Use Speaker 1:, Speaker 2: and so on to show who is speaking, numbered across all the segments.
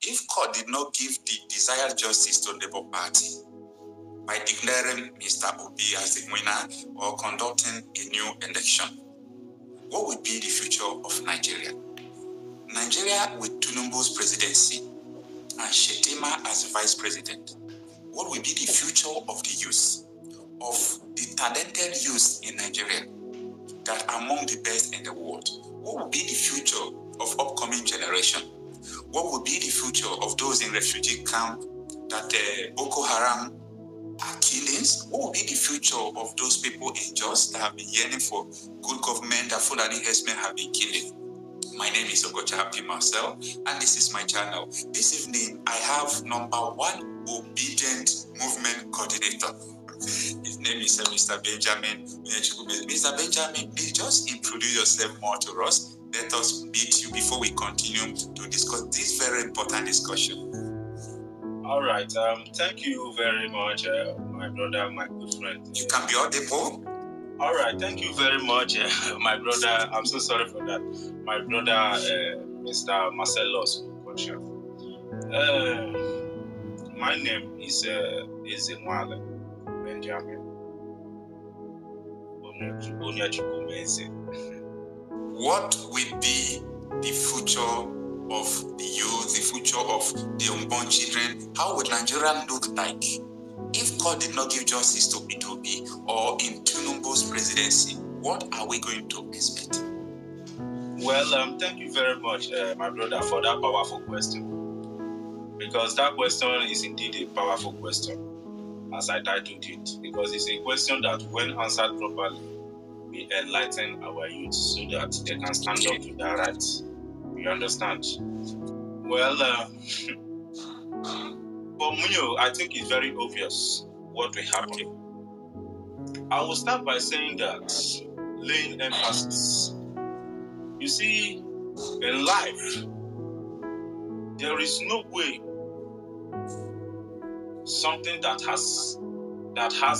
Speaker 1: if court did not give the desired justice to the Labour Party by declaring Mr. Obi as the winner or conducting a new election, what would be the future of Nigeria? Nigeria with Tinubu's presidency and Shetima as vice president, what will be the future of the youth, of the talented youth in Nigeria that are among the best in the world? What will be the future of upcoming generation? What will be the future of those in refugee camp that Boko Haram are killings? What will be the future of those people in Jos that have been yearning for good government that Fulani herdsmen have been killing? My name is Ogocha Happy Marcel, and this is my channel. This evening, I have number one obedient movement coordinator. His name is Mr. Benjamin. Mr. Benjamin, please just introduce yourself more to us. Let us meet you before we continue to discuss this very important discussion.
Speaker 2: All right. Thank you very much, my brother, my good friend.
Speaker 1: You can be audible.
Speaker 2: All right. Thank you very much, my brother. I'm so sorry for that. My brother, Mr. Marcellus. My name is Mwale Benjamin.
Speaker 1: What will be the future of the youth, the future of the unborn children? How would Nigeria look like if God did not give justice to Peter Obi or in Tinubu's presidency? What are we going to expect?
Speaker 2: Well, thank you very much, my brother, for that powerful question. Because that question is indeed a powerful question, as I titled it. Because it's a question that, when answered properly, will enlighten our youth so that they can stand up to their rights. You understand? Well, for me, I think it's very obvious what will happen. I will start by saying that, laying emphasis. You see, in life, there is no way something that has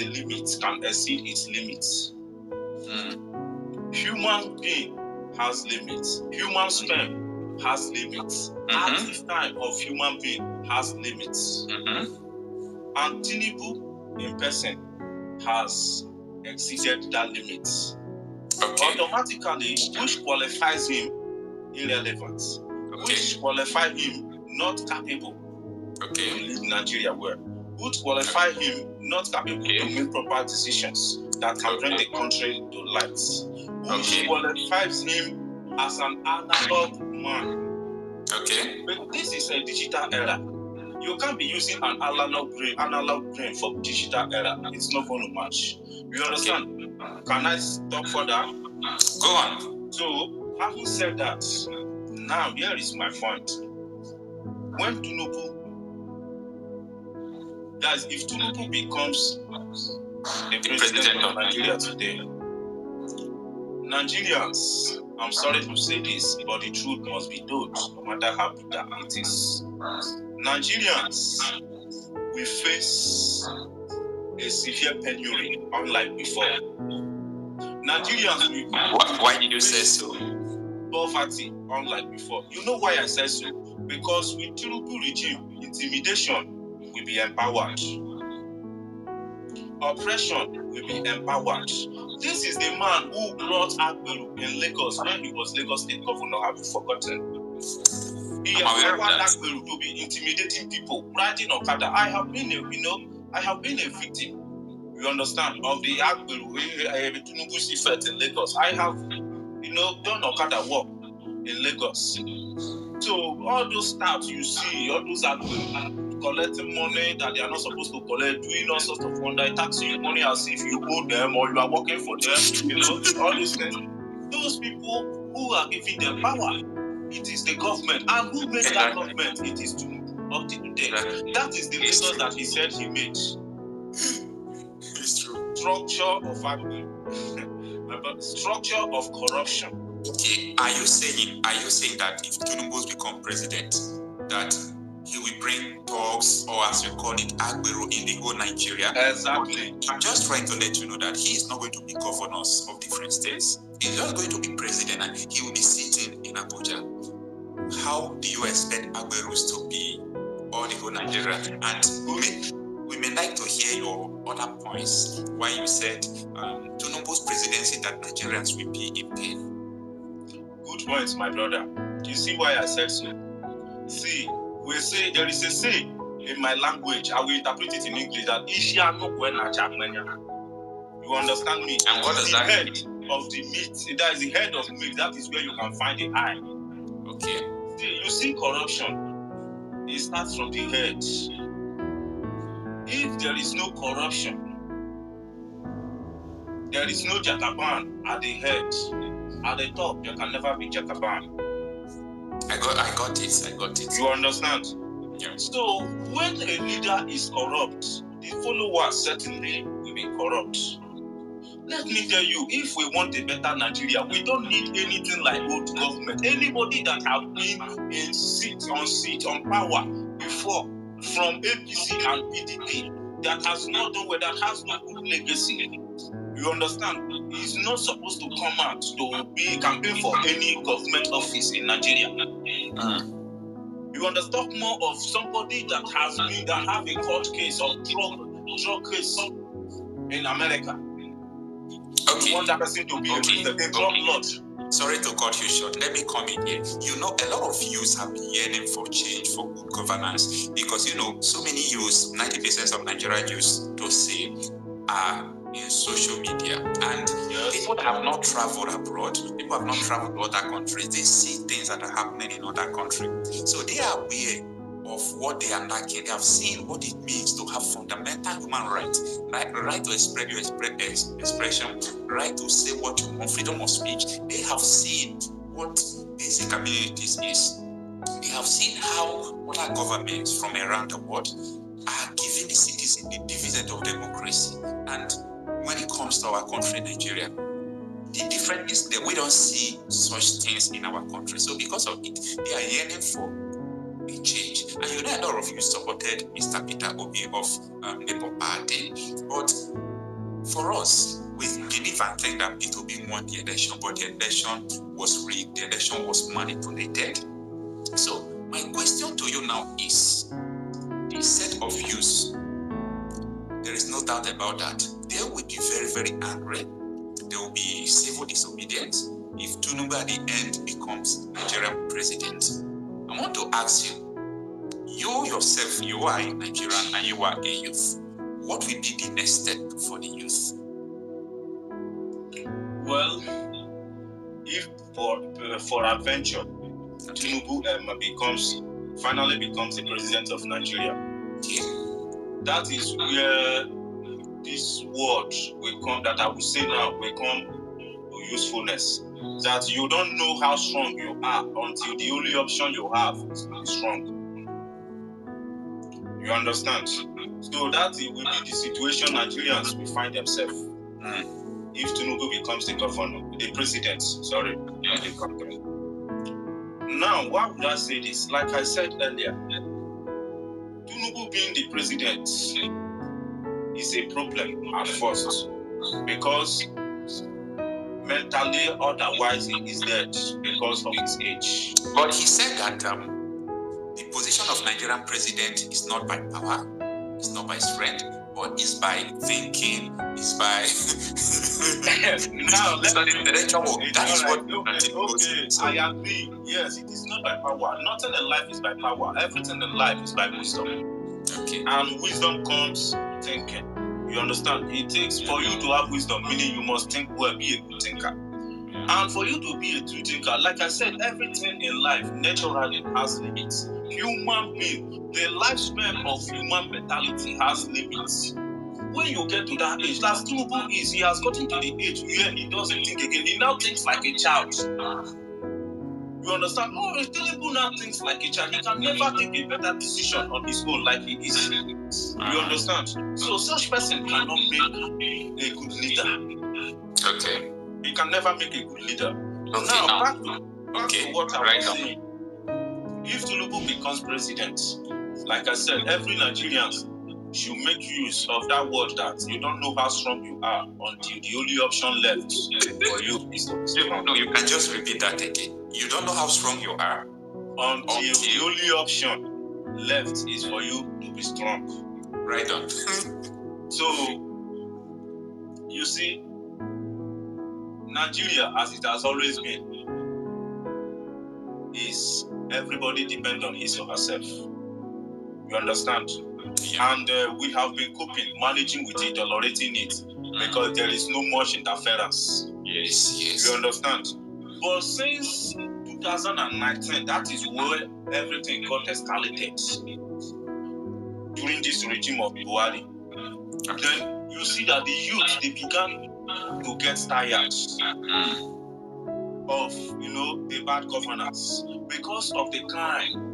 Speaker 2: a limit can exceed its limits. Human being has limits. Human sperm has limits. Active time of human being has limits. And Tinubu in person has exceeded that limit. Automatically, which qualifies him irrelevant, which qualifies him not capable to lead Nigeria well, which qualifies him not capable to make proper decisions that can bring the country to light, which qualifies him as an analog man. But this is a digital era. You can't be using an analog brain for digital era. It's not going to match. You understand? Can I stop for that?
Speaker 1: Go on.
Speaker 2: So, having said that, now here is my point. When Tinubu, guys, if Tinubu becomes the president of Nigeria today, Nigerians, I'm sorry to say this, but the truth must be told, no matter how bitter it is. Nigerians will face a severe penury, unlike before. Nigerians will.
Speaker 1: Why did you say so?
Speaker 2: Poverty, unlike before. You know why I say so? Because with Tinubu regime, intimidation will be empowered. Oppression will be empowered. This is the man who brought Agberu in Lagos when he was Lagos State Governor. Have you forgotten? He empowered Agberu to be intimidating people, riding Okada. I have been a victim. You understand, of the Agberu Tinubu's effect in Lagos. I have, done Okada work in Lagos. So all those staffs you see, all those Agberu collecting money that they are not supposed to collect, doing all sorts of wonder, taxing you money as if you owe them or you are working for them, all these things. Those people who are giving them power, it is the government. And who made that government? It is Tinubu up to today. That is the Lagos that he said he made. Structure of structure of corruption.
Speaker 1: Okay, are you saying that if Tinubu become president, that he will bring talks, or as we call it, Agberu in the whole Nigeria?
Speaker 2: Exactly.
Speaker 1: I'm just trying to let you know that he is not going to be governors of different states. He's just going to be president, and he will be sitting in Abuja. How do you expect Agberus to be beautiful Nigeria. And we may like to hear your other points why you said Tinubu's presidency that Nigerians will be in pain.
Speaker 2: Good points, my brother. You see why I said so? See, we say there is a say in my language. I will interpret it in English that you understand me?
Speaker 1: And what does that mean?
Speaker 2: Of the meat, that is the head of meat. That is where you can find the eye.
Speaker 1: Okay.
Speaker 2: See, you see corruption. It starts from the head. If there is no corruption, there is no Jagaban at the head. At the top, there can never be Jagaban.
Speaker 1: I got it.
Speaker 2: You understand?
Speaker 1: Yeah.
Speaker 2: So when a leader is corrupt, the followers certainly will be corrupt. Let me tell you, if we want a better Nigeria, we don't need anything like old government. Anybody that have been on power before, from APC and PDP, that has not done well, that has no good legacy, you understand, is not supposed to come out to be campaign for any government office in Nigeria. You understand, more of somebody that has been, that have a court case or drug case in America.
Speaker 1: Okay.
Speaker 2: You want that person to be a drug lord.
Speaker 1: Sorry to cut you short. Let me come in here. You know, a lot of youths have been yearning for change, for good governance, because, you know, so many youths, 90% of Nigerian youths, to say, are in social media. And people that have not traveled abroad, people have not traveled to other countries, they see things that are happening in other countries. So they are aware of what they are lacking. They have seen what it means to have fundamental human rights, right to express your expression, right to say what you want, freedom of speech. They have seen what basic communities is. They have seen how other governments from around the world are giving the citizens the dividend of democracy. And when it comes to our country, Nigeria, the difference is that we don't see such things in our country. So because of it, they are yearning for a change. And you know, a lot of you supported Mr. Peter Obi of Labour Party. But for us, we believe and think that Peter Obi won the election, but the election was rigged, the election was manipulated. So my question to you now is, the set of views, there is no doubt about that, they will be very, very angry. There will be civil disobedience if Tinubu at the end becomes Nigerian president. I want to ask you, you yourself, you are a Nigerian and you are a youth. What will be the next step for the youth?
Speaker 2: Well, if for adventure, Tinubu finally becomes the president of Nigeria, that is where this word will come, that I will say now, will come to usefulness. That you don't know how strong you are until the only option you have is to be strong. You understand? So that will be the situation Nigerians will find themselves if Tinubu becomes the president. Now, why would I say this? Like I said earlier, Tinubu being the president is a problem at first, because mentally, otherwise he is dead because of his age.
Speaker 1: But he said that the position of Nigerian president is not by power, it's not by strength, but it's by thinking, it's by
Speaker 2: now
Speaker 1: that is what
Speaker 2: I agree. Yes, it is not by power. Nothing in life is by power. Everything in life is by wisdom.
Speaker 1: Okay.
Speaker 2: And wisdom comes thinking. You understand? It takes for you to have wisdom, meaning you must think well, be a good thinker. And for you to be a true thinker, like I said, everything in life naturally has limits. Human being, the lifespan of human mentality has limits. When you get to that age, as Tinubu is, he has gotten to the age where he doesn't think again. He now thinks like a child. You understand? Oh, Tinubu now thinks like a child. He can never take a better decision on his own like he is. You understand? So such person cannot make a good leader.
Speaker 1: Okay.
Speaker 2: He can never make a good leader.
Speaker 1: Okay,
Speaker 2: now, back to what I was saying. If Tinubu becomes president, like I said, every Nigerian should make use of that word that you don't know how strong you are until the only option left for you is to be strong.
Speaker 1: No, you can just repeat that again. You don't know how strong you are
Speaker 2: until the only option left is for you to be strong.
Speaker 1: Right on.
Speaker 2: So, you see, Nigeria, as it has always been, is everybody depends on his or herself. You understand?
Speaker 1: Yeah.
Speaker 2: And we have been coping, managing with it, tolerating it, because there is no much interference.
Speaker 1: Yes.
Speaker 2: You understand? But since 2019, that is where everything got escalated. During this regime of Buhari. Then you see that the youth, they began to get tired of, the bad governance because of the crime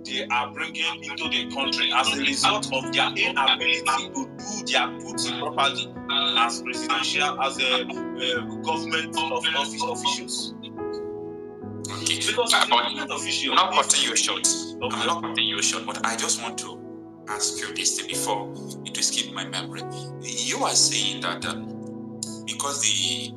Speaker 2: they are bringing into the country as a result of their inability to do their duty properly as presidential, as a government of office officials.
Speaker 1: Okay.
Speaker 2: Because as a government official,
Speaker 1: I'm not cutting you short.
Speaker 2: Okay.
Speaker 1: I'm not cutting you short, but I just want to ask you this thing before it will skip my memory. You are saying that because the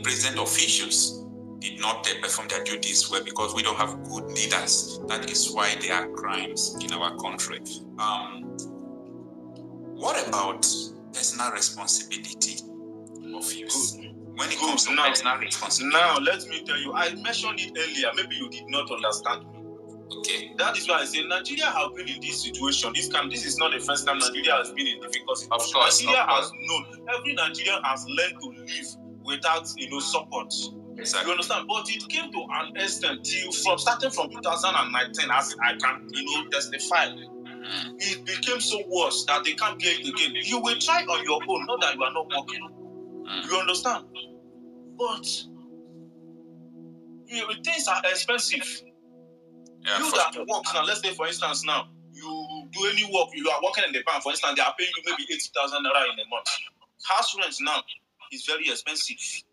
Speaker 1: president officials did not perform their duties well because we don't have good leaders. That is why there are crimes in our country. What about personal responsibility of youth? When it comes to personal responsibility.
Speaker 2: Now, let me tell you, I mentioned it earlier. Maybe you did not understand me.
Speaker 1: Okay.
Speaker 2: That is why I say Nigeria has been in this situation. This is not the first time Nigeria has been in difficult situation.
Speaker 1: Of course,
Speaker 2: Nigeria has known. Every Nigerian has learned to live without support.
Speaker 1: Exactly.
Speaker 2: You understand? But it came to an extent starting from 2019, as I can testify. It became so worse that they can't play the game. You will try on your own, not that you are not working. You understand? But things are expensive.
Speaker 1: Yeah,
Speaker 2: you that works now, let's say for instance now, you do any work, you are working in the bank, for instance, they are paying you maybe 80,000 naira in a month. House rent now is very expensive.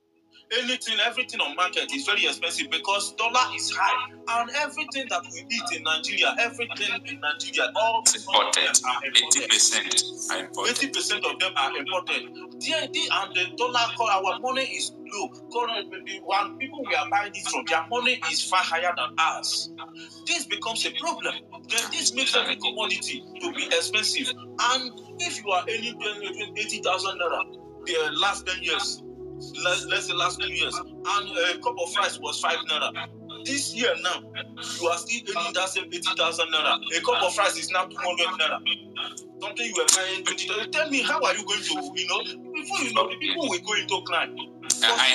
Speaker 2: Everything on market is very expensive because dollar is high, and everything that we eat in Nigeria, all
Speaker 1: imported. 80% are imported.
Speaker 2: 80% of them are imported. And the dollar, our money is low. When people we are buying it from, their money is far higher than ours. This becomes a problem. Then this makes every commodity to be expensive. And if you are earning 80,000 naira the last 10 years, let's say last 2 years, and a cup of rice was 5 naira. This year now, you are still earning that same 80,000 naira. A cup of rice is now 200 naira. Something you were buying 20,000. Tell me, how are you going to, before you know, the people will go into crime.
Speaker 1: I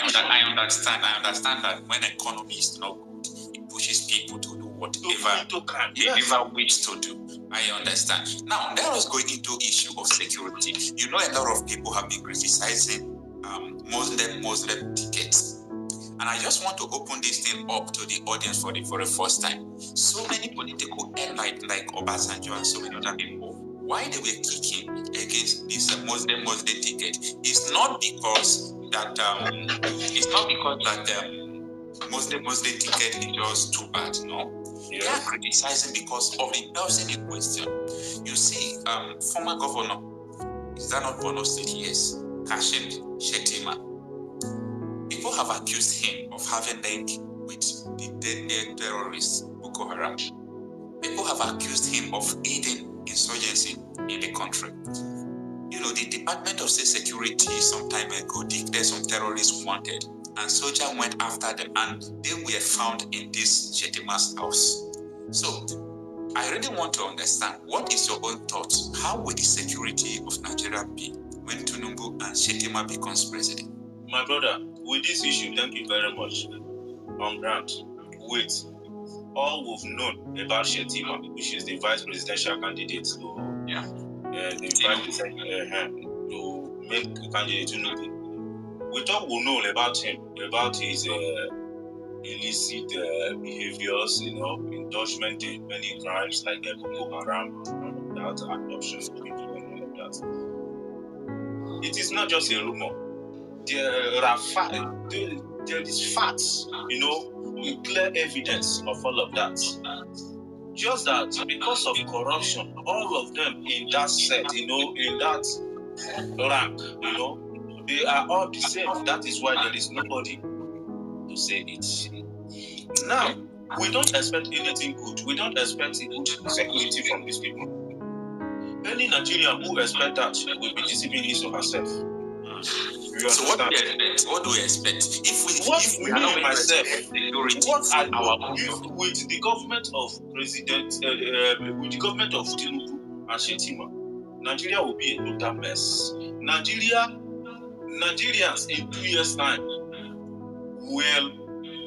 Speaker 1: understand that when the economy is not good, it pushes people to do whatever they wish to do. I understand. Now, let us go into issue of security. A lot of people have been criticizing Muslim tickets. And I just want to open this thing up to the audience for the first time. So many political elites like Obasanjo and so many other people, why they were kicking against this Muslim ticket is not because that Muslim ticket is just too bad. No, they are criticizing because of the person in question. You see, former governor, is that not Borno State? Yes, Kashim Shettima. People have accused him of having link with the dead terrorists Boko Haram. People have accused him of aiding insurgency in the country. The Department of State Security some time ago declared some terrorists wanted, and soldiers went after them, and they were found in this Shettima's house. So, I really want to understand, what is your own thoughts? How will the security of Nigeria be when Tinubu and Shettima becomes president?
Speaker 2: My brother, with this issue, thank you very much. On ground, with all we've known about Shettima, which is the vice presidential candidate to make candidate Tinubu. With all we know about him, about his illicit behaviors, indulgement in many crimes like Boko Haram, and all of that, adoption of people and all of that. It is not just a rumor. There is facts, with clear evidence of all of that. Just that because of corruption, all of them in that set, in that rank, they are all the same. That is why there is nobody to say it. Now, We don't expect anything good. We don't expect good security from these people. Any Nigerian who expects that will be deceiving his or herself.
Speaker 1: So what do we expect? What do we expect? If we are not going to expect security from our own
Speaker 2: with the government of with the government of Tinubu and Shetima, Nigeria will be a total mess. Nigerians in 2 years' time will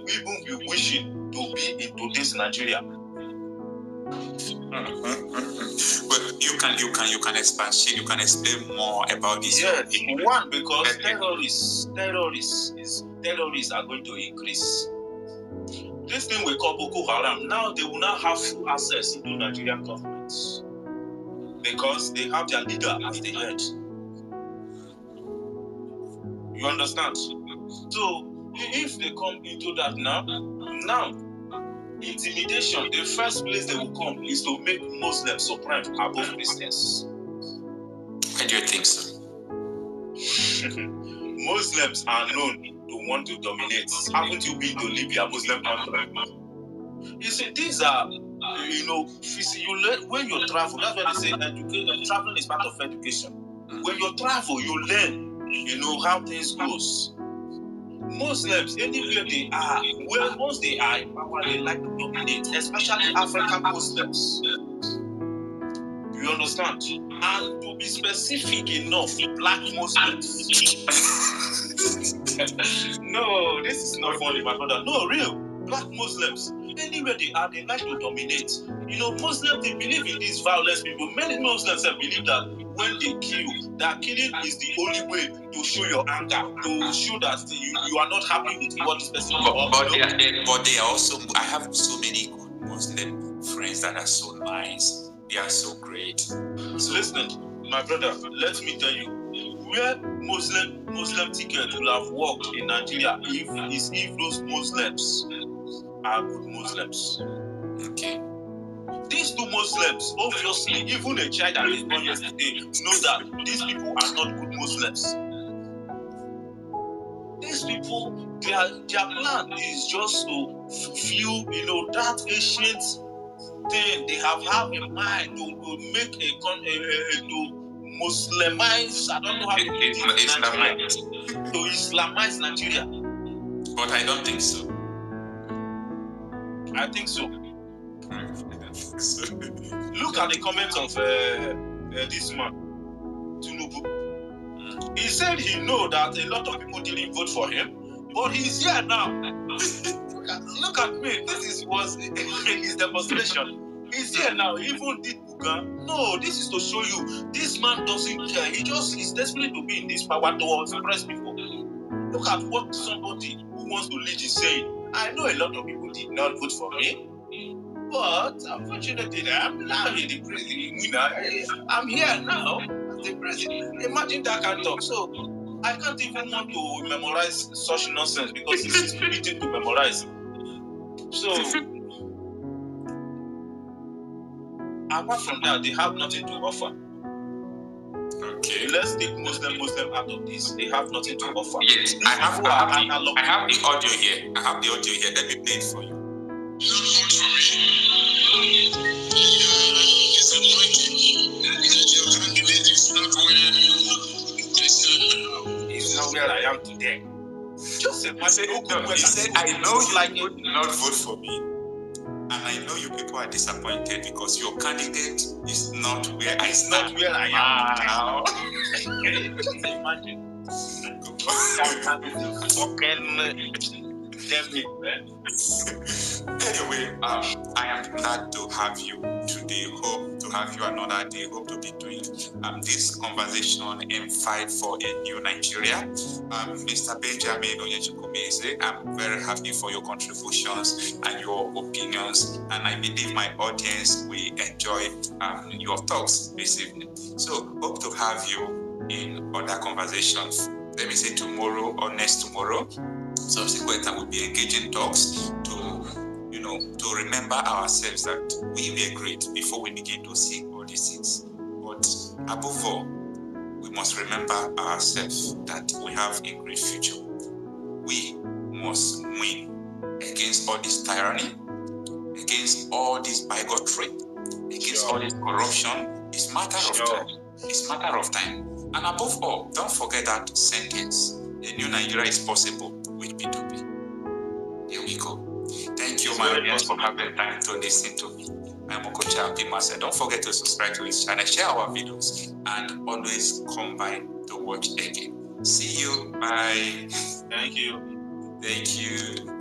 Speaker 2: even be wishing to be in today's Nigeria.
Speaker 1: But you can expand. You can explain more about this.
Speaker 2: Yeah, one, because terrorists are going to increase. This thing we call Boko Haram, now they will not have full access into Nigerian government because they have their leader as the head. You understand? So if they come into that now, intimidation, the first place they will come is to make Muslims supreme above Christians.
Speaker 1: Why do you think so?
Speaker 2: Muslims are known to want to dominate. Haven't you been to Libya, Muslim country? You see, these are, you learn when you travel. That's why they say traveling is part of education. When you travel, you learn, how things goes. Muslims, anywhere they are, once they are in power, they like to dominate, especially African Muslims. You understand? And to be specific enough, black Muslims. No, this is not funny, my brother. No, real. Black Muslims, anywhere they are, they like to dominate. Muslims, they believe in these violence people. Many Muslims believe that when they kill, that killing is the only way to show your anger, to show that you are not happy with what this person is.
Speaker 1: But they are also, I have so many good Muslim friends that are so nice. They are so great. So
Speaker 2: listen, my brother, let me tell you, where Muslim ticket will have worked in Nigeria if those Muslims are good Muslims.
Speaker 1: Okay.
Speaker 2: These two Muslims, obviously, even a child that is born yesterday knows that these people are not good Muslims. These people, their plan is just to fulfill, that ancient thing they have in mind to make to Muslimize. I don't know how to put it. To Islamize Nigeria.
Speaker 1: But I don't think so.
Speaker 2: I think so. Look at the comments of this man, Tinubu. He said he know that a lot of people didn't vote for him, but he's here now. Look at me. This was his demonstration. He's here now. He even did Buga. No, this is to show you this man doesn't care. He's desperate to be in this power to oppress people. Look at what somebody who wants to lead is saying. I know a lot of people did not vote for me, but unfortunately, I'm now here, the president. I'm here now as the president. Imagine that kind of talk. So I can't even want to memorize such nonsense because it's stupid to memorize. So apart from that, they have nothing to offer. Okay. Let's take Muslim out of this. They have nothing to offer.
Speaker 1: Yes, I have the audio here. Let me play it for you.
Speaker 2: It's not where I am today. Just imagine.
Speaker 1: He said, I know you would not vote for me. And I know you people are disappointed because your candidate is not where I stand.
Speaker 2: Just imagine.
Speaker 1: Anyway, I am glad to have you today. Hope to have you another day. Hope to be doing this conversation in Fight for a New Nigeria. Mr. Benjamin Onyechukwumeze, I'm very happy for your contributions and your opinions, and I believe my audience will enjoy your talks this evening. So hope to have you in other conversations. Let me say tomorrow or next tomorrow. Subsequent, I will be engaging talks to remember ourselves that we were great before we begin to see all these things. But above all, we must remember ourselves that we have a great future. We must win against all this tyranny. against all this bigotry, against all this corruption. It's matter of time. It's matter of time. And above all, don't forget that sentence: a new Nigeria is possible with Peter Obi. Here we go. Thank you, my audience, for having time to listen to me. I'm Okocha Pimasa. Don't forget to subscribe to his channel, share our videos, and always come by to watch again. See you. Bye.
Speaker 2: Thank you.
Speaker 1: Thank you.